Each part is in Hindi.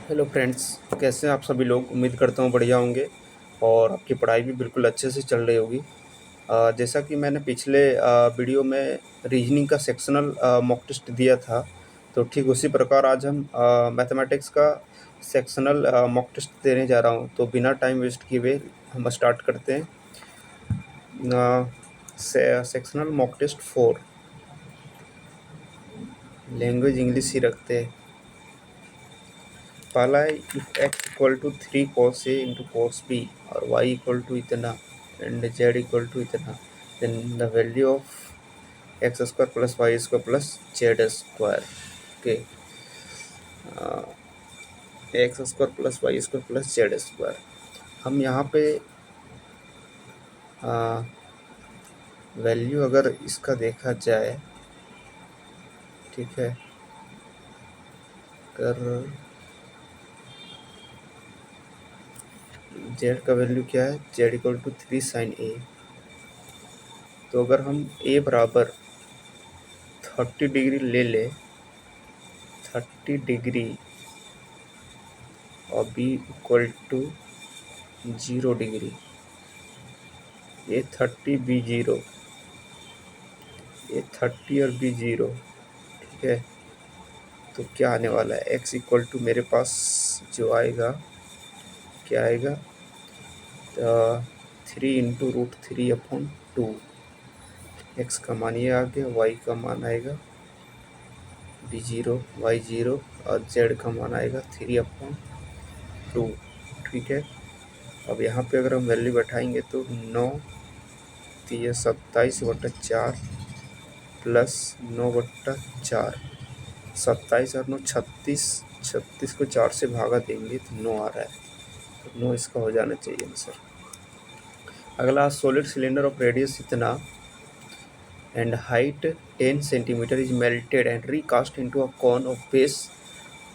हेलो फ्रेंड्स, कैसे हैं आप सभी लोग। उम्मीद करता हूँ बढ़िया होंगे और आपकी पढ़ाई भी बिल्कुल अच्छे से चल रही होगी। जैसा कि मैंने पिछले वीडियो में रीजनिंग का सेक्शनल मॉक टेस्ट दिया था, तो ठीक उसी प्रकार आज हम मैथमेटिक्स का सेक्शनल मॉक टेस्ट देने जा रहा हूँ। तो बिना टाइम वेस्ट किए हुए हम स्टार्ट करते हैं। Sectional mock test 4, language English ही रखते हैं। पहला है, if x equal to 3 cos A into cos B और y इक्वल टू इतना एंड z इक्वल टू इतना, then the value of x square plus y square plus z square. Okay, x square plus y square plus z square. हम यहाँ पे वैल्यू अगर इसका देखा जाए, ठीक है, अगर जेड का वैल्यू क्या है, Z equal to 3 sin A। तो अगर हम A बराबर 30 डिग्री ले ले, 30 डिग्री और B इक्वल टू 0 डिग्री, ये 30 B 0, ये 30 और B 0, ठीक है। तो क्या आने वाला है, x इक्वल टू मेरे पास जो आएगा, क्या आएगा, 3 इंटू √3/2। x का मान ये आ गया, y का मान आएगा B 0, y 0 और z का मान आएगा 3/2, ठीक है। अब यहाँ पे अगर हम वैल्यू बैठाएंगे तो 9 3 27/4 प्लस 9/4, 27 और 9 36, 36 को 4 से भागा देंगे तो 9 आ रहा है, तो 9 इसका हो जाना चाहिए आंसर। अगला, सॉलिड सिलेंडर ऑफ रेडियस इतना and height 10 centimetre is melted and recast into a cone of base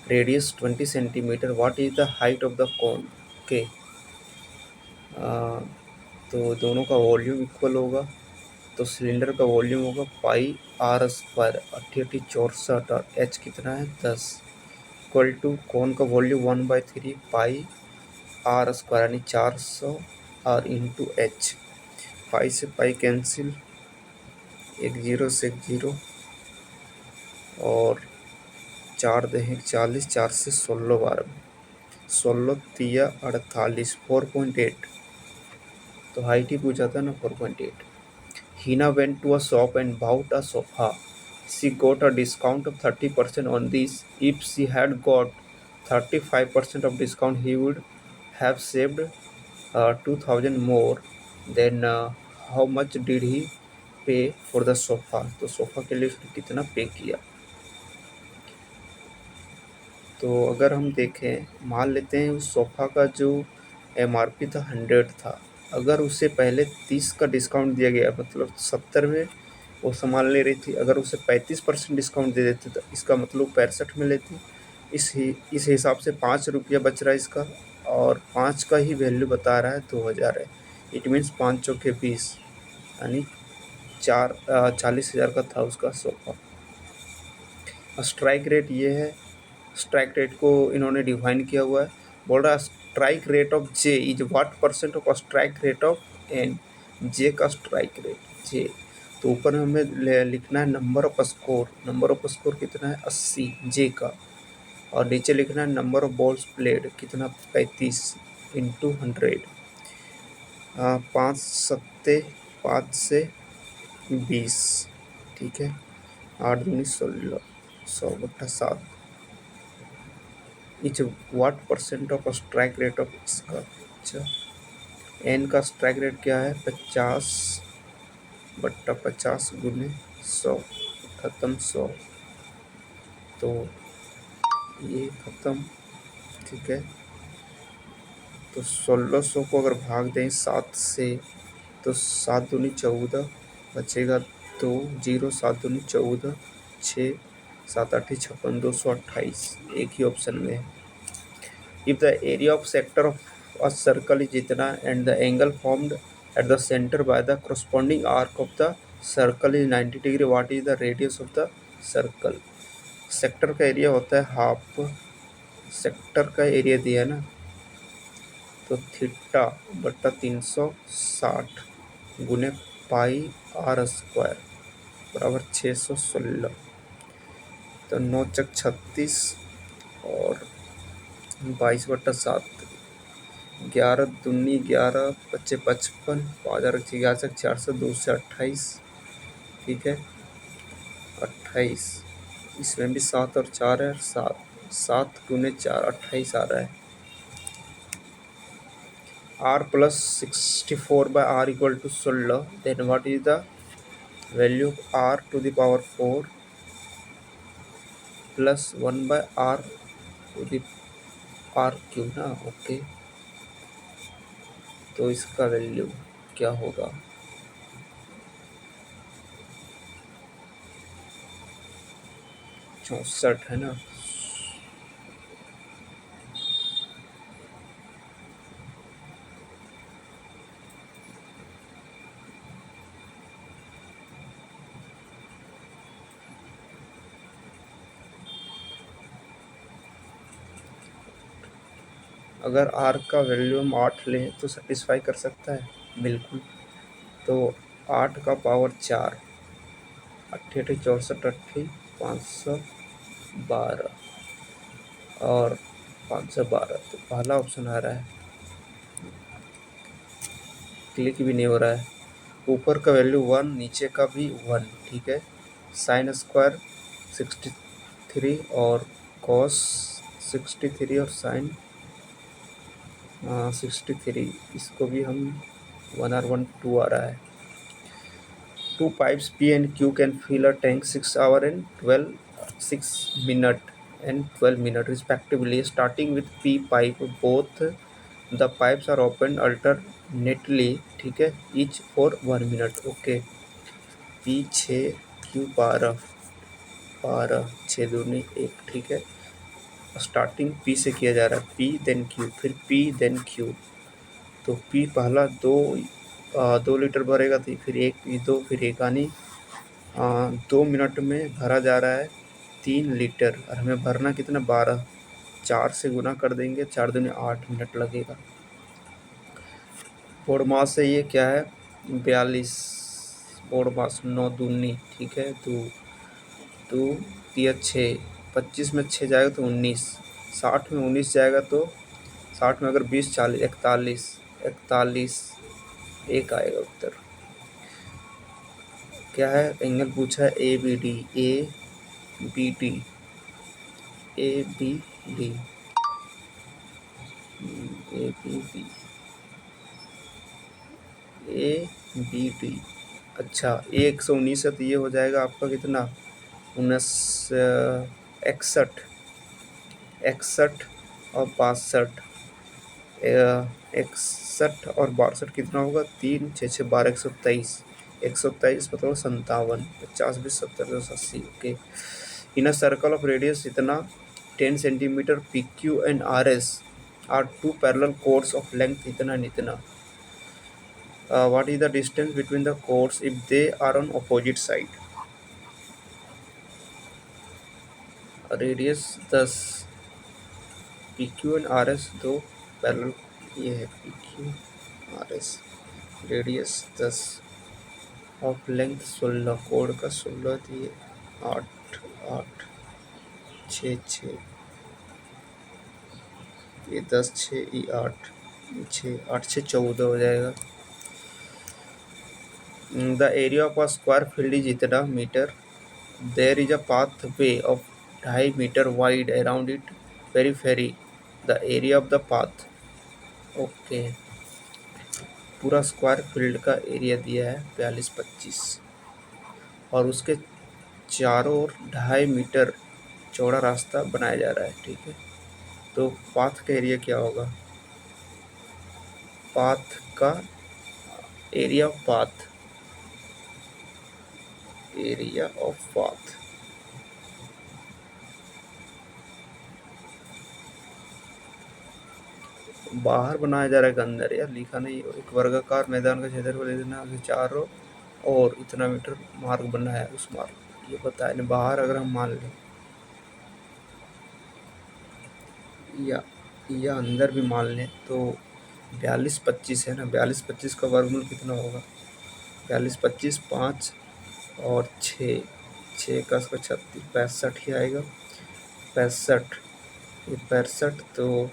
radius 20 centimetre, what is the height of the cone. Okay, तो दोनों का वॉल्यूम इक्वल होगा, तो सिलेंडर का वॉल्यूम होगा पाई आर स्क्वायर, 88 64, और एच कितना है 10, इक्वल टू कौन का वॉल्यूम 1/3 पाई आर स्क्वायर यानी 400 और इंटू एच। पाई से पाई कैंसिल, एक जीरो से एक जीरो, और 4 दहें 40, 4 से 16 बार, 16 तिया 48, 4.8। तो हाइट ही पूछा था ना, 4.8। Hina went to a shop and bought a sofa. She got a discount of 30% on this. If she had got 35% of discount, he would have saved 2000 more. Then how much did he pay for the sofa? तो सोफा के लिए उसने कितना पे किया। तो अगर हम देखें, मान लेते हैं उस सोफा का जो MRP था 100 था, अगर उससे पहले 30 का डिस्काउंट दिया गया, मतलब 70 में वो सामान ले रही थी, अगर उसे 35% डिस्काउंट दे देते तो इसका मतलब 65 में लेती। इस हिसाब से 5 रुपया बच रहा है इसका, और 5 का ही वैल्यू बता रहा है 2000 है। इट मीन्स 5 चौके 20, यानी 40,000 का था उसका सोफा। स्ट्राइक रेट ये है, स्ट्राइक रेट को इन्होंने डिफाइन किया हुआ है, बोल रहा है strike rate of J is what percent of strike rate of N. J का स्ट्राइक रेट जे, तो ऊपर में हमें लिखना है number off score, number off score कितना है 80 जे का, और नीचे लिखना है नंबर ऑफ बॉल्स प्लेड कितना 35 इंटू 100, 5 सत्ते 5 से 20, ठीक है, 8 दूनी 16, 100/7 etch what percent of strike rate of इसका। अच्छा, एन का स्ट्राइक रेट क्या है 50/50 गुने 100, खत्म 100, तो ये खत्म, ठीक है। तो 1600 को अगर भाग दें 7 से, तो 7 दूनी 14 बचेगा 2 0, 7 दूनी 14, 6 7 8 56, 228 एक ही ऑप्शन में है। If the area of sector of a circle is इतना and the angle formed at the center by the corresponding arc of the circle is 90 degree, what is the radius of the circle? Sector का एरिया होता है हाफ सेक्टर का एरिया दिया है ना, तो थीटा बट्टा 360 गुने पाई आर स्क्वायर बराबर 616। तो 9×36 और 22/7, 11×2 11, 25×55, 5×4 400, 2 से 28, ठीक है 28। इसमें भी 7 और 4 है, 7, 7×4 28 आ रहा है। r plus 64 by r equal to 16, then what is the value of r to the power 4 plus 1 by r to the r Q ना। ओके, तो इसका वैल्यू क्या होगा? 64 है ना। अगर r का वैल्यू हम 8 लें तो सेटिस्फाई कर सकता है? बिल्कुल। तो 8 का पावर 4, 8 8 64, 8 512 और 512, तो पहला ऑप्शन आ रहा है। क्लिक भी नहीं हो रहा है। ऊपर का वैल्यू 1, नीचे का भी 1, ठीक है। साइन स्क्वायर 63 और कॉस 63 और साइन 63, इसको भी हम 1 और 1 2 आ रहा है। 2 pipes P and Q can fill a tank 6 hours and 6 minutes and 12 minutes respectively. Starting with P pipe, both the pipes are opened alternately, ठीक है, each for 1 minute. Okay, P 6 Q 12, 6×2 1, ठीक है। स्टार्टिंग P से किया जा रहा है, P देन Q, फिर P देन Q। तो P पहला 2 लीटर भरेगा, तो फिर 1 2 फिर 1 आनी 2 मिनट में भरा जा रहा है 3 लीटर, और हमें भरना कितना 12, 4 से गुना कर देंगे, 4×2 8 मिनट लगेगा। बोर्ड मास है ये क्या है 42, बोर्ड मास 9×2, ठीक है। 2 दिया 6, 25 में 6 जाएगा तो 19, 60 में 19 जाएगा तो 60 में अगर 20 40 41, 41 एक आएगा उत्तर। क्या है एंगल पूछा है A B D, A B D, A B D, A B D, A B D. अच्छा, 119 है तो ये हो जाएगा आपका कितना 61 और 62, 61 और 62 कितना होगा 3 6 6 12 123, 123 मतलब 57, 50 20 70 10 80। Okay, in a circle of radius इतना 10 centimetre P Q and R S R 2 parallel course of length इतना and इतना। What is the distance between the chords if they are on opposite side? Radius 10, P Q and R S दो पैरेलल, ये है P Q R S, radius 10 of length 16, code का 16 दिए 8 8 6 6, ये 10 6 ये 8 6 8 6 14 हो जाएगा। The area of a square field is इतना metre, there is a pathway of 2.5 metre wide around it periphery, the area of the path. Okay, पूरा स्क्वायर फील्ड का एरिया दिया है 4225 और उसके चारों ओर 2.5 मीटर चौड़ा रास्ता बनाया जा रहा है, ठीक है। तो पाथ का एरिया क्या होगा, पाथ का area of path, area of path बाहर बनाया जा रहा है, अंदर यार लिखा नहीं। एक वर्गाकार मैदान का क्षेत्रफल इतना चारों और इतना मीटर मार्ग बना है, उस मार्ग ये बताया नहीं। बाहर अगर हम मान लें या अंदर भी मान लें तो 42-25 है ना, 42-25 का वर्गमूल कितना होगा? 42-25 5 और 6, 6 का उसका 36, 65 ही आएगा। 65, ये 65 तो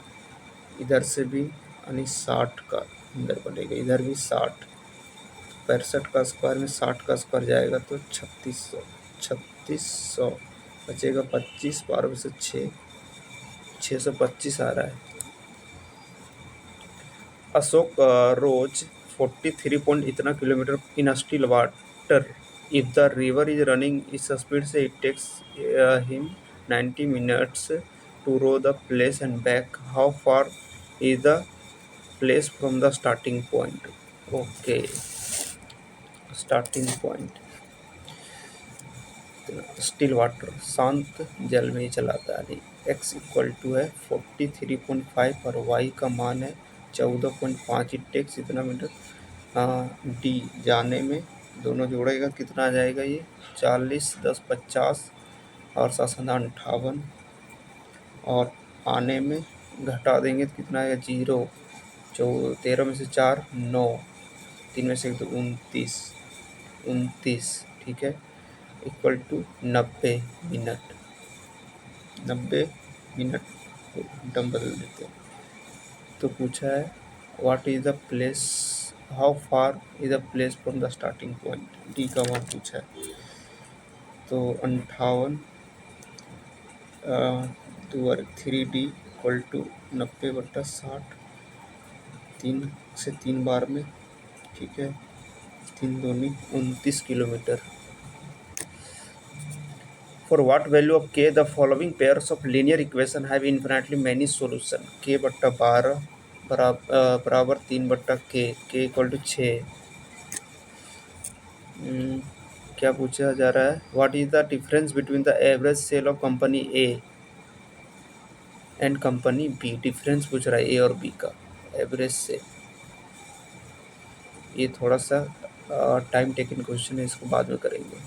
इधर से भी यानी 60 का अंदर बनेगा, इधर भी 60, 65 का स्क्वायर में 60 का स्क्वायर जाएगा तो 3600, 3600 बचेगा 25, 12 से 6, 625 आ रहा है। अशोक रोज 43 पॉइंट इतना kilometre in still water. If the river is running इस स्पीड से it takes him 90 minutes to row the place and back, how far is the place from the starting point? Okay, starting point still water, शांत जल में ही चलाता है। x इक्वल टू है 43.5 और y का मान है 14.5। इट टेक्स इतना मीटर डी जाने में, दोनों जोड़ेगा कितना आ जाएगा? ये 40, 10 50 और 758, और आने में घटा देंगे तो कितना आएगा? 0, 13 में से 4 9, 3 में से 1 तो 29, ठीक है, इक्वल टू 90 मिनट। 90 मिनट को घंटा में बदल देते हैं। तो पूछा है what is the place, how far is the place from the starting point, D का मान पूछा है। तो 58 3D इक्वल टू 90/60, 3 बार में, ठीक है, 3 दूनी 29 kilometre. For what value of k the following pairs of linear equation have infinitely many solution? k बट्टा 12 बराबर 3/k, k इक्वल टू 6। क्या पूछा जा रहा है? What is the difference between the average sale of company A and company B? Difference पूछ रहा है A और B का एवरेज से। ये थोड़ा सा टाइम टेकिंग क्वेश्चन है, इसको बाद में करेंगे।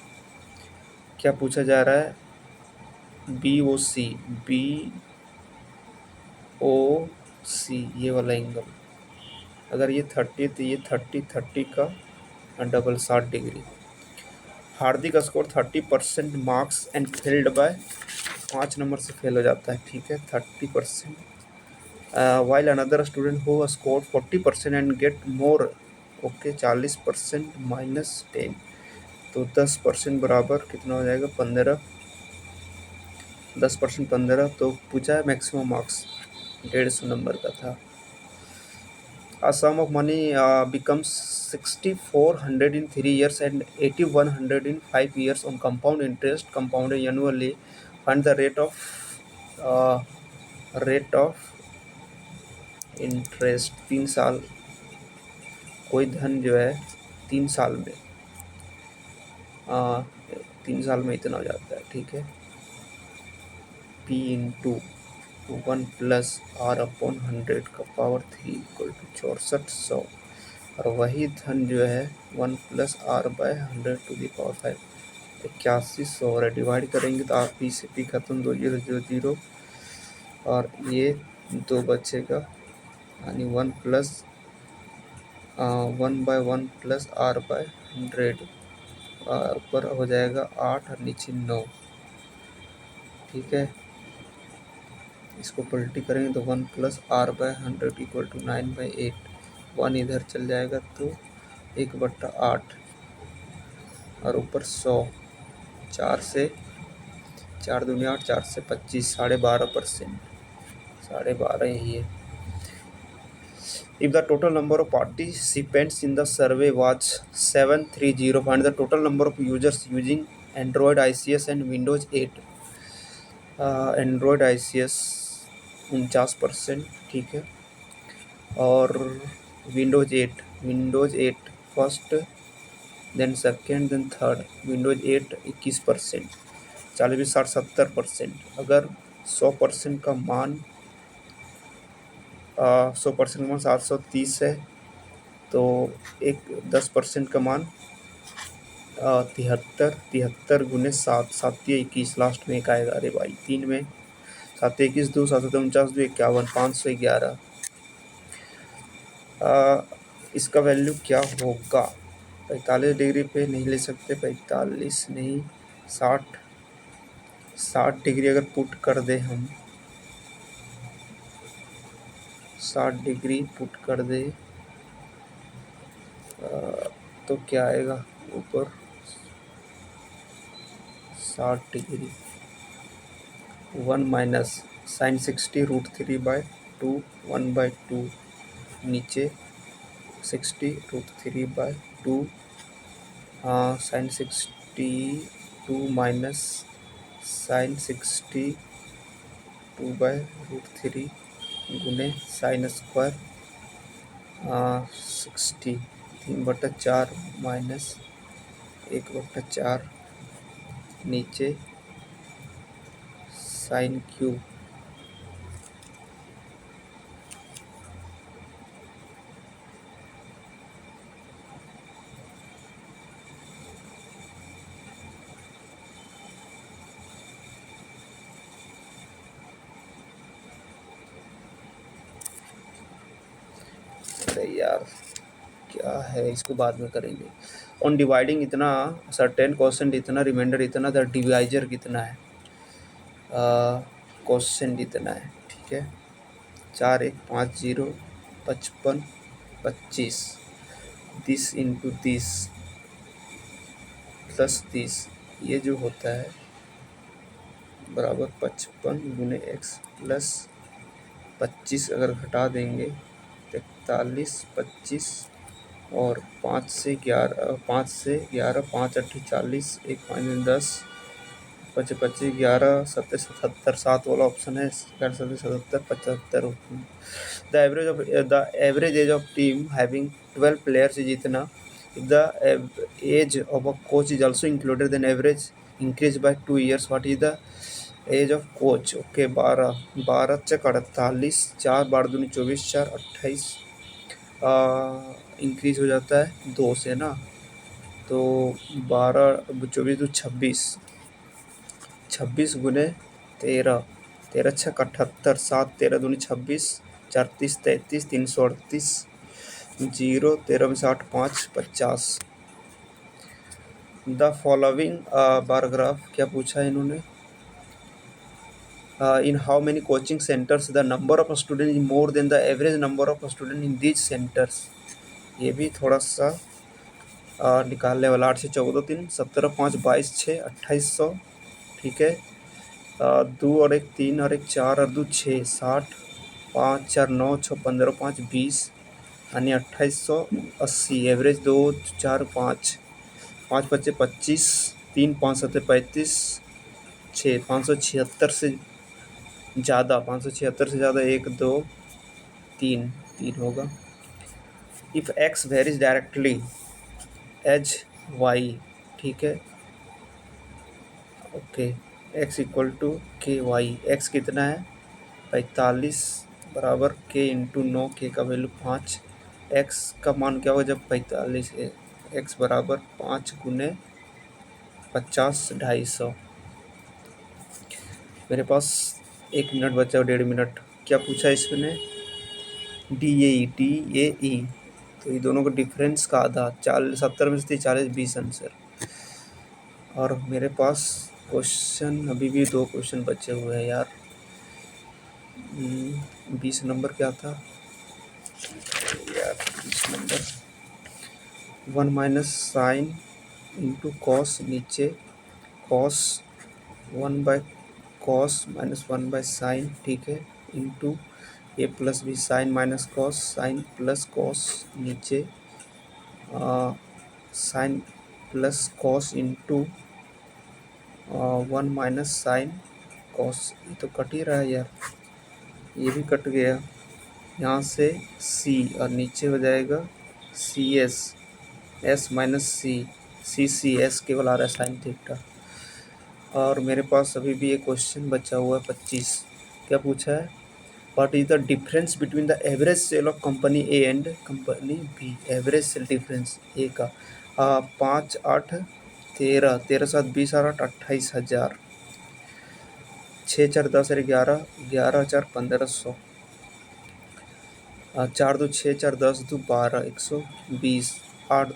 क्या पूछा जा रहा है? BOC, BOC ये वाला एंगल, अगर ये 30 तो ये 30 का double 60 degree. Hardik score 30% marks and failed by, 5 number से फेल हो जाता है, ठीक है, 30%। While another student who score 40% and get more, okay, 40% -10, तो 10% बराबर कितना हो जाएगा? 15, 10% 15, तो पूछा है मैक्सिमम मार्क्स 150 नंबर का था। A sum of money becomes 6,400 in 3 years and 8,100 in 5 years on compound interest compounded annually. Find the rate of interest 3 साल। कोई धन जो है 3 साल में 3 साल में इतना हो जाता है, ठीक है, P इंटू 1 प्लस R/100 का पावर 3 इक्वल टू 6400, और वही धन जो है 1 plus R/100 to the power 5, 8100 और डिवाइड करेंगे तो आप से पी खत्म, 2 0 0 0, और ये 2 बचेगा, यानी 1 बाय 1 प्लस R/100, ऊपर हो जाएगा 8 और नीचे 9, ठीक है। इसको पलटी करेंगे तो 1 प्लस R/100 इक्वल टू 9/8, 1 इधर चल जाएगा तो 1/8, और ऊपर 100, 4 से 4 दूनी 8, 4 से 25, 12.5%, 12.5 यही है। If the total number of participants in the survey was 730, find the total number of users using Android ICS and Windows 8. Android ICS 49%, ठीक है, और windows 8 first, then second, then third. Windows 8 21%, 40, 60, 70%। अगर 100% का मान 730 है तो 10% का मान 73 गुने 7, 7 या 21, लास्ट में एक आएगा, अरे भाई 3 में 721 2 749 2 51 511। इसका वैल्यू क्या होगा? 45 डिग्री पे नहीं ले सकते, 45 नहीं, 60 डिग्री अगर पुट कर दे हम, 60 डिग्री पुट कर दे तो क्या आएगा ऊपर? 60 डिग्री 1 माइनस साइन 60 √3/2 1/2, नीचे 60 √3/2 साइन 62 माइनस साइन 60 2/√3 गुने साइन स्क्वायर 60 3/4 माइनस 1/4 नीचे साइन क्यूब। अरे यार क्या है, इसको बाद में करेंगे। ऑन डिवाइडिंग इतना, सर्टेन क्वेश्चन इतना, रिमाइंडर इतना, द डिवाइजर कितना है, क्वेश्चन इतना है, ठीक है। 4 1 5 0 55 25, this into this plus this, ये जो होता है बराबर 55 गुने एक्स प्लस 25, अगर घटा देंगे 43 25 और 5 से 11 5 8 40 1 5 10 25 25 11 7 77, 7 वाला ऑप्शन है, 7 77 75। The average age of team having 12 players is इतना, if the age of a coach is also included then average increase by 2 years, what is the age of coach? Okay 12 चक 48, 4 12 दूनी 24, 4 28, इंक्रीज हो जाता है 2 से ना, तो 12 24 2 26, 26 गुने 13, 13 छक 78, 7 13 दूनी 26, 4 30 33, 338, 0 13 में से 8 5 50। द फॉलोइंग बारग्राफ, क्या पूछा है इन्होंने? In how many coaching centers the number of students is more than the average number of students in these centers? ये भी थोड़ा सा निकालने वाला। 8 से 14 3 17 5 22 6 2800, ठीक है। 2 और 1 3 और 1 4 और 2 6 60, 5 4 9 6 15 5 20 यानी 2880। एवरेज 2 4 5 5 5 25, 3 5 7 35, 6 576 से ज़्यादा, 576 से ज़्यादा 1 2 3 3 होगा। If x varies directly as y, ठीक है, okay, x equal to k y, x कितना है 45 बराबर के इंटू 9, के का वैल्यू 5, एक्स का मान क्या होगा जब 45 है, एक्स बराबर 5 गुने 50 250। मेरे पास 1 मिनट बचा, 1.5 मिनट। क्या पूछा इसमें? DAE, तो ये दोनों का डिफरेंस का आधा, 70 में से 40 20 आंसर। और मेरे पास क्वेश्चन अभी भी 2 क्वेश्चन बचे हुए हैं यार। 20 नंबर क्या था यार? 20 number 1 minus sine into cos, नीचे cos 1 by cos minus 1 by sine, ठीक है, into A plus B sine minus cos, sine plus cos, नीचे sine plus cos into 1 minus sine cos. ये तो कट ही रहा है यार, ये भी कट गया। यहाँ से सी और नीचे हो जाएगा C S, S minus C S केवल आ रहा है साइन थीटा। और मेरे पास अभी भी एक क्वेश्चन बचा हुआ है 25। क्या पूछा है? What is the difference between the average sale of company A and company B? Average sale difference A का 5 8 13 13 7 20 और 8 28,000। 6 4 10 और 11, 11 4 1500, 4 2 6 4 10 2 12, 120, 8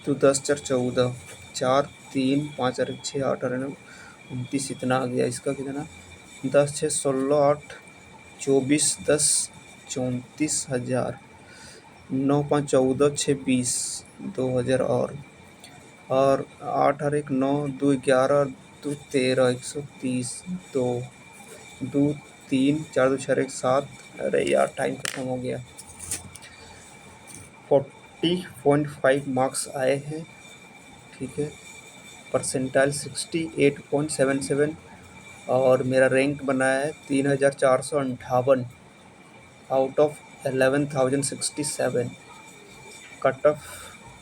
2 10 4 14, 4 3 5 और 6 8 और 9 29, इतना आ गया। इसका कितना, 10 6 16 8 24, 10 34,000, 9 5 14 6 20, 2,000 और 8 और 1 9, 2 11 और 2 13, 130, 2 2 3 4 2 6 1 7। अरे यार टाइम खत्म हो गया। 40.5 मार्क्स आए हैं, ठीक है। परसेंटाइल 68.77 और मेरा रैंक बनाया है 3,458 आउट ऑफ 11,067। कट ऑफ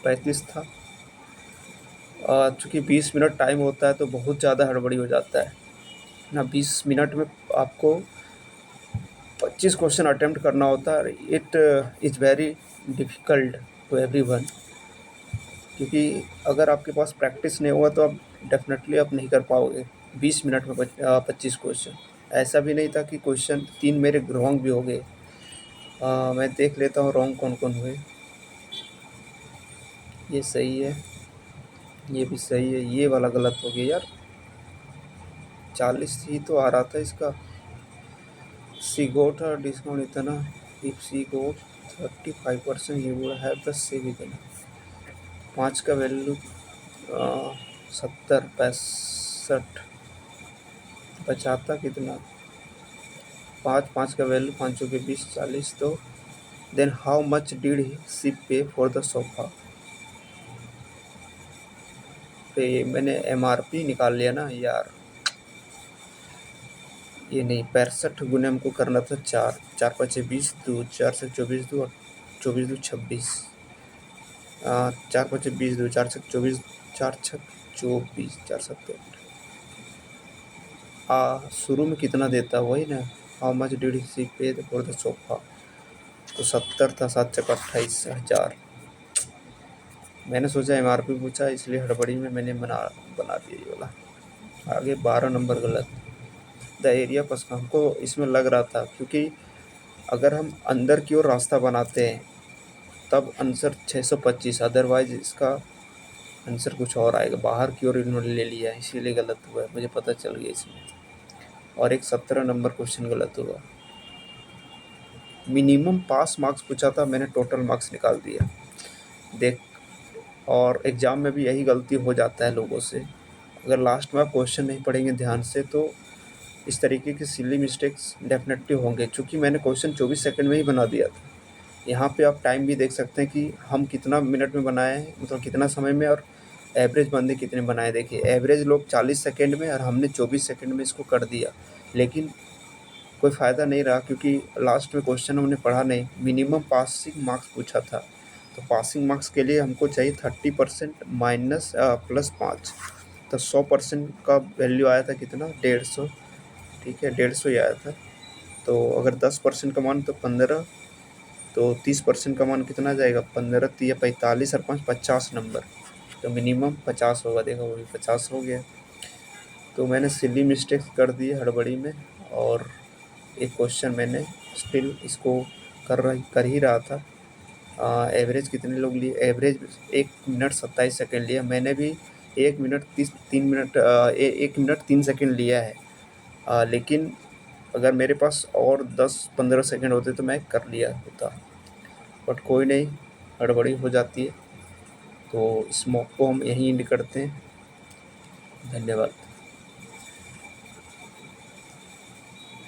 35 था। चूँकि 20 मिनट टाइम होता है तो बहुत ज़्यादा हड़बड़ी हो जाता है ना। 20 मिनट में आपको 25 क्वेश्चन अटेम्प्ट करना होता है। It is very difficult to everyone, क्योंकि अगर आपके पास प्रैक्टिस नहीं होगा तो आप डेफिनेटली आप नहीं कर पाओगे 20 मिनट में 25 क्वेश्चन। ऐसा भी नहीं था कि क्वेश्चन 3 मेरे रॉन्ग भी हो गए। मैं देख लेता हूँ रॉन्ग कौन कौन हुए। ये सही है, ये भी सही है, ये वाला गलत हो गया यार। 40 ही तो आ रहा था इसका। सी गोट डिस्काउंट इतना, if C got 35% you would have the same इतना। 5 का वैल्यू 70 65 बचाता कितना। 5 5 का वैल्यू 5 के 20 40, तो देन हाउ मच डिड सी पे फॉर द सोफा। पे मैंने MRP निकाल लिया ना यार। ये नहीं, 65 गुने हमको करना था 4 4 5 20 2 4 से 24 2 और 24 2 26, 4 5 20 2 4 से 24 4 6 24 4 7 शुरू में कितना देता वही ना। हाउ मच डिड सी पे फॉर द सोफा, तो 70 था। 7 चक 28,000। मैंने सोचा MRP पूछा, इसलिए हड़बड़ी में मैंने बना दिया ये वाला। आगे 12 नंबर गलत। द एरिया पस हमको इसमें लग रहा था, क्योंकि अगर हम अंदर की ओर रास्ता बनाते हैं तब आंसर 625, अदरवाइज इसका आंसर कुछ और आएगा। बाहर की ओर इन्होंने ले लिया है, इसीलिए गलत हुआ है, मुझे पता चल गया इसमें। और एक 17 नंबर क्वेश्चन गलत हुआ। मिनिमम पास मार्क्स पूछा था, मैंने टोटल मार्क्स निकाल दिया देख। और एग्ज़ाम में भी यही गलती हो जाता है लोगों से। अगर लास्ट में आप क्वेश्चन नहीं पढ़ेंगे ध्यान से तो इस तरीके के सिली मिस्टेक्स डेफिनेटली होंगे। चूँकि मैंने क्वेश्चन 24 सेकंड में ही बना दिया था। यहाँ पे आप टाइम भी देख सकते हैं कि हम कितना मिनट में बनाए हैं, मतलब कितना समय में, और एवरेज बंदे कितने बनाए। देखिए एवरेज लोग 40 सेकंड में और हमने 24 सेकंड में इसको कर दिया। लेकिन कोई फ़ायदा नहीं रहा, क्योंकि लास्ट में क्वेश्चन हमने पढ़ा नहीं। मिनिमम पासिंग मार्क्स पूछा था, तो पासिंग मार्क्स के लिए हमको चाहिए 30% माइनस प्लस 5, तो 100% का वैल्यू आया था कितना, 150। ठीक है, 150 ही आया था। तो अगर 10% का मान तो 15, तो 30% का मान कितना जाएगा, 15 3 45 और 5 50 नंबर, तो मिनिमम 50 होगा। देखो वो भी 50 हो गया। तो मैंने सिली मिस्टेक्स कर दी हड़बड़ी में, और एक क्वेश्चन मैंने स्टिल इसको कर ही रहा था। एवरेज कितने लोग लिए, एवरेज 1 मिनट 27 सेकंड लिया। मैंने भी 1 मिनट 3 मिनट 1 मिनट 3 सेकंड लिया है। लेकिन अगर मेरे पास और 10-15 सेकंड होते तो मैं कर लिया होता, बट कोई नहीं, हड़बड़ी हो जाती है। तो इस मॉक को हम यहीं एंड करते हैं। धन्यवाद।